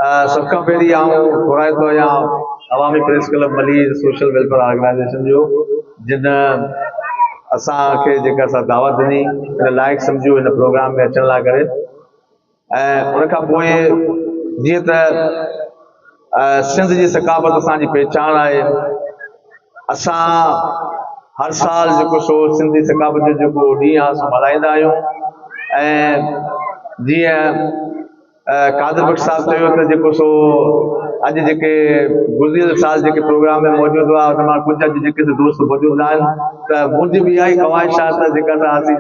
सबका पहिरीं थोड़ा तो या अवामी प्रेस क्लब मली सोशल वेलफेयर ऑर्गेनाइजेशन जो जिन असांखे जेका असां दावत ॾिनी इन लाइक़ सम्झो इन प्रोग्राम में अचण लाइ करे उन खां पोइ जीअं त सिंध जी सकाफ़त असांजी पहचान आहे असां हर साल जेको सो सिंधी सकाफ़त जो जेको ॾींहुं आहे असां मल्हाईंदा आहियूं ऐं जीअं कादिर बख्श साहब चयो त जेको सो अॼु जेके गुज़िरियल साल जेके प्रोग्राम में मौजूदु हुआ उन मां कुझु अॼु जेके दोस्त मौजूदु न आहिनि त मुंहिंजी बि इहा ई ख़्वाहिश आहे त जेका असां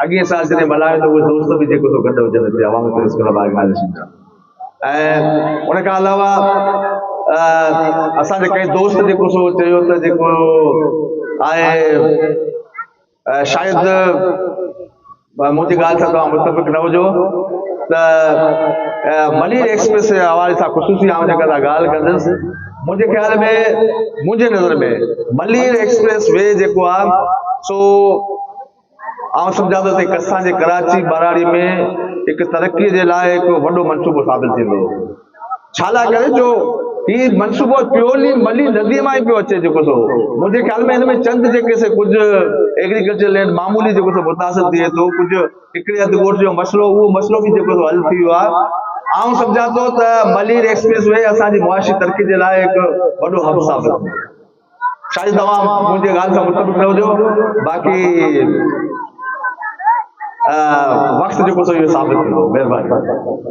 अॻिए साल जॾहिं मल्हायूं त उहे दोस्त बि जेको सो गॾु हुजनि हिते अवामी प्रेस क्लब ऑर्गेनाइजेशन जा ऐं उन खां अलावा असांजे कई दोस्त जेको सो चयो त जेको आहे शायदि मुंहिंजी ॻाल्हि सां तव्हां मुतफ़िक़ न हुजो त मलीर एक्सप्रेस जे हवाले सां ख़ुशूसी आउं जेका ॻाल्हि कंदुसि मुंहिंजे ख़्याल में मुंहिंजे नज़र में मलीर एक्सप्रेस वे जेको आहे सो आउं सम्झां थो त असांजे कराची बराड़ी में हिकु तरक़ीअ जे लाइ हिकु वॾो मनसूबो साबित थींदो छा लाइ करे जो ही मनसूबो प्योरली मली नदीअ मां ई पियो अचे जेको सो मुंहिंजे ख़्याल में हिन में चंद जेके से कुझु एग्रीकल्चर लैंड मामूली जेको सो मुतासिर थिए थो कुझु हिकिड़े हंधि ॻोठ जो मसइलो उहो मसइलो बि जेको सो हल थी वियो आहे आउं सम्झां थो त मलीर एक्सप्रेस वे असांजी मुआशी तरक़ी जे लाइ हिकु वॾो हब साबित थींदो शायदि तव्हां मुंहिंजी ॻाल्हि सां मुतफ़िक़ न हुजो बाक़ी वक़्तु जेको सो इहो साबित थींदो महिरबानी